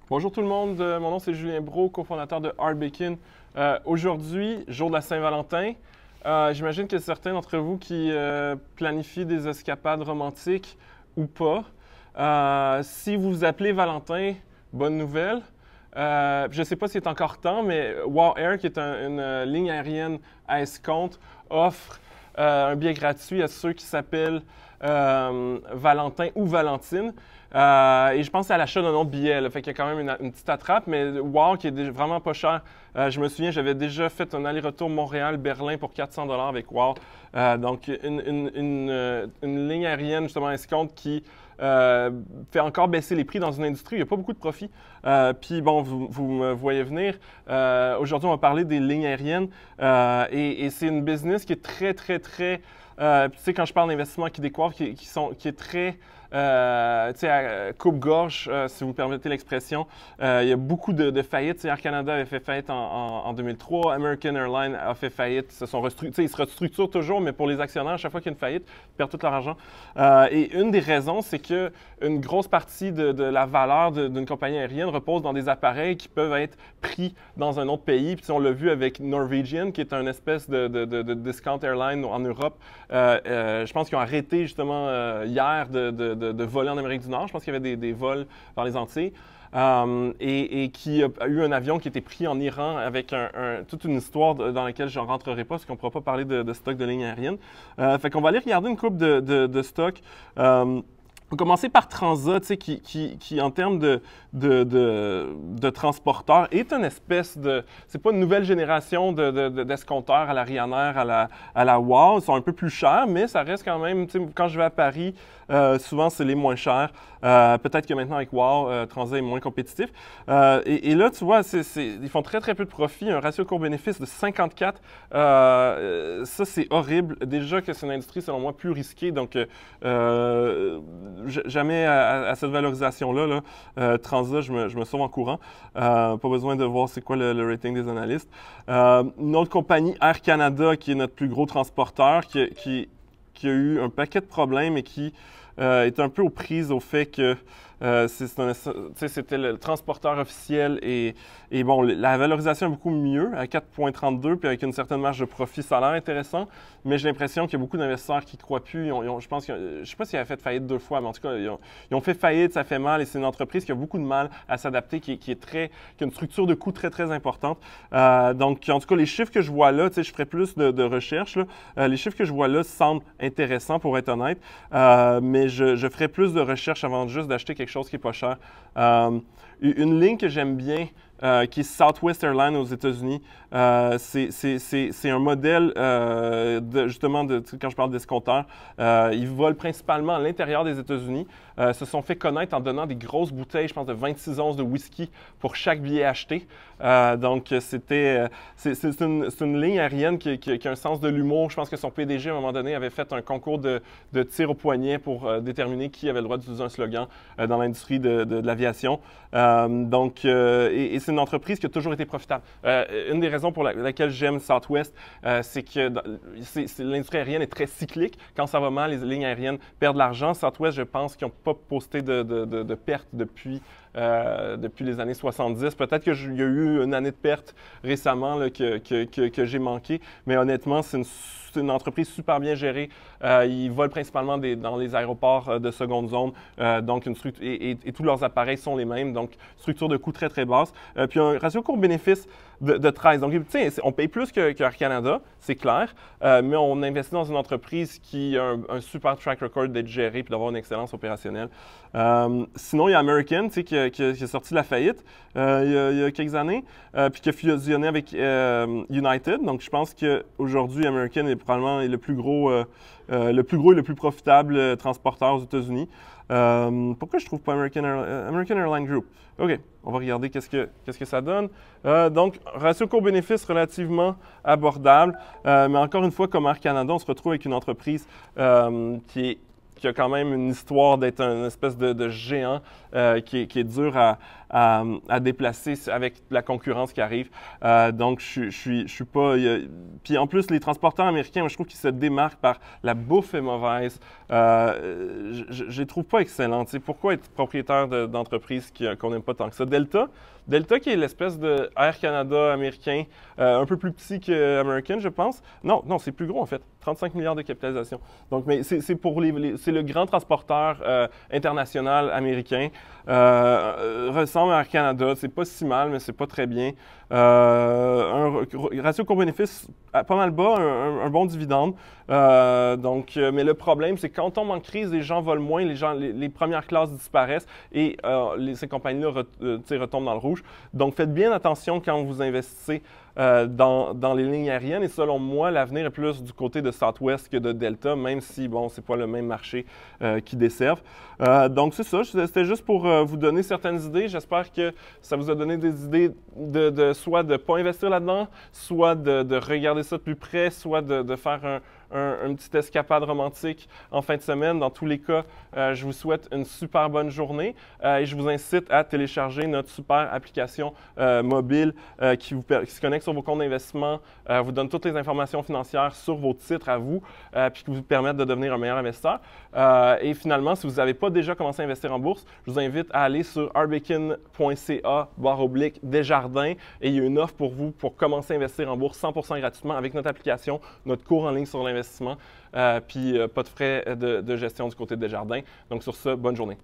Bonjour tout le monde, mon nom c'est Julien Brault, cofondateur de Hard Bacon. Aujourd'hui, jour de la Saint-Valentin, j'imagine que certains d'entre vous qui planifient des escapades romantiques ou pas. Si vous vous appelez Valentin, bonne nouvelle. Je ne sais pas s'il est encore temps, mais WOW Air, qui est une ligne aérienne à escompte, offre un billet gratuit à ceux qui s'appellent Valentin ou Valentine. Et je pense à l'achat d'un autre billet. Là. Fait qu'il y a quand même une petite attrape, mais WOW qui est vraiment pas cher. Je me souviens, j'avais déjà fait un aller-retour Montréal-Berlin pour 400 $ avec WOW. Donc, une ligne aérienne, justement, escompte qui fait encore baisser les prix dans une industrie où il n'y a pas beaucoup de profit. Puis bon, vous me voyez venir. Aujourd'hui, on va parler des lignes aériennes et c'est une business qui est très, tu sais, quand je parle d'investissement qui décoiffe, qui est très tu sais, à coupe-gorge, si vous me permettez l'expression. Il y a beaucoup de faillites. Air Canada avait fait faillite en 2003. American Airlines a fait faillite. Ils se restructurent toujours, mais pour les actionnaires, à chaque fois qu'il y a une faillite, ils perdent tout leur argent. Et une des raisons, c'est qu'une grosse partie de la valeur d'une compagnie aérienne repose dans des appareils qui peuvent être pris dans un autre pays. Puis on l'a vu avec Norwegian, qui est une espèce de discount airline en Europe. Je pense qu'ils ont arrêté justement hier de voler en Amérique du Nord. Je pense qu'il y avait des vols dans les Antilles. Et qui a eu un avion qui était pris en Iran avec toute une histoire dans laquelle je ne rentrerai pas parce qu'on ne pourra pas parler de stock de lignes aériennes. Fait qu'on va aller regarder une coupe de stock. On va commencer par Transat, qui en termes de transporteurs, est une espèce de... C'est pas une nouvelle génération d'escompteurs à la Ryanair, à la WOW. Ils sont un peu plus chers, mais ça reste quand même... Quand je vais à Paris, souvent, c'est les moins chers. Peut-être que maintenant, avec WOW, Transat est moins compétitif. Et là, tu vois, ils font très peu de profit. Un ratio court-bénéfice de 54. Ça, c'est horrible. Déjà que c'est une industrie, selon moi, plus risquée. Donc, jamais à cette valorisation-là, Transat, je me sauve en courant. Pas besoin de voir c'est quoi le rating des analystes. Une autre compagnie, Air Canada, qui est notre plus gros transporteur, qui a eu un paquet de problèmes et qui est un peu aux prises au fait que c'était le transporteur officiel et bon, la valorisation est beaucoup mieux à 4,32 puis avec une certaine marge de profit, ça a l'air intéressant, mais j'ai l'impression qu'il y a beaucoup d'investisseurs qui ne croient plus. Je pense je ne sais pas s'ils avaient fait faillite 2 fois, mais en tout cas, ils ont fait faillite, ça fait mal et c'est une entreprise qui a beaucoup de mal à s'adapter, qui a une structure de coûts très importante. Donc, en tout cas, les chiffres que je vois là, je ferai plus de recherche, là, les chiffres que je vois là semblent intéressants pour être honnête, mais je ferai plus de recherche avant juste d'acheter quelque chose qui n'est pas cher. Une ligne que j'aime bien, qui est Southwest Airlines aux États-Unis. C'est un modèle, justement, quand je parle d'escompteurs, ils volent principalement à l'intérieur des États-Unis. Se sont fait connaître en donnant des grosses bouteilles, je pense, de 26 onces de whisky pour chaque billet acheté. Donc, c'est une ligne aérienne qui a un sens de l'humour. Je pense que son PDG, à un moment donné, avait fait un concours de tir au poignet pour déterminer qui avait le droit d'utiliser un slogan dans l'industrie de l'aviation. Donc, et c'est une entreprise qui a toujours été profitable. Une des raisons pour laquelle j'aime Southwest, c'est que l'industrie aérienne est très cyclique. Quand ça va mal, les lignes aériennes perdent de l'argent. Southwest, je pense qu'ils n'ont pas posté de pertes depuis les années 70. Peut-être qu'il y a eu une année de perte récemment là, que j'ai manqué, mais honnêtement, c'est une entreprise super bien gérée. Ils volent principalement dans les aéroports de seconde zone, donc et tous leurs appareils sont les mêmes, donc structure de coût très basse. Puis un ratio court-bénéfice de 13. Donc, tu sais, on paye plus qu'Air Canada, c'est clair, mais on investit dans une entreprise qui a un super track record d'être gérée et d'avoir une excellence opérationnelle. Sinon, il y a American, tu sais, qui a sorti de la faillite il y a quelques années, puis qui a fusionné avec United. Donc, je pense qu'aujourd'hui, American est probablement le plus gros et le plus profitable transporteur aux États-Unis. Pourquoi je ne trouve pas American Airlines Group? OK, on va regarder qu'est-ce que ça donne. Donc, ratio court-bénéfice relativement abordable. Mais encore une fois, comme Air Canada, on se retrouve avec une entreprise qui a quand même une histoire d'être une espèce de géant qui est dur à déplacer avec la concurrence qui arrive. Donc, je suis pas... Puis en plus, les transporteurs américains, moi, je trouve qu'ils se démarquent par la bouffe est mauvaise. Je les trouve pas excellents. Tu sais, pourquoi être propriétaire d'entreprise qu'on n'aime pas tant que ça? Delta, qui est l'espèce de Air Canada américain, un peu plus petit que American, je pense. Non, c'est plus gros en fait. 35 milliards de capitalisation. Donc, mais c'est pour c'est le grand transporteur international américain. Ressemble à Air Canada. C'est pas si mal, mais c'est pas très bien. Un ratio coût-bénéfice pas mal bas, un bon dividende. Mais le problème, c'est quand on tombe en crise, les gens volent moins, les premières classes disparaissent et ces compagnies-là retombent dans le rouge. Donc, faites bien attention quand vous investissez dans les lignes aériennes. Et selon moi, l'avenir est plus du côté de Southwest que de Delta, même si, bon, c'est pas le même marché qui desservent. Donc, c'est ça. C'était juste pour vous donner certaines idées. J'espère que ça vous a donné des idées soit de ne pas investir là-dedans, soit de regarder ça de plus près, soit de faire une petite escapade romantique en fin de semaine. Dans tous les cas, je vous souhaite une super bonne journée et je vous incite à télécharger notre super application mobile qui se connecte sur vos comptes d'investissement, vous donne toutes les informations financières sur vos titres à vous, puis qui vous permettent de devenir un meilleur investisseur. Et finalement, si vous n'avez pas déjà commencé à investir en bourse, je vous invite à aller sur arbekin.ca/Desjardins et il y a une offre pour vous pour commencer à investir en bourse 100% gratuitement avec notre application, notre cours en ligne sur l'investissement, puis pas de frais de gestion du côté de Desjardins. Donc sur ce, bonne journée.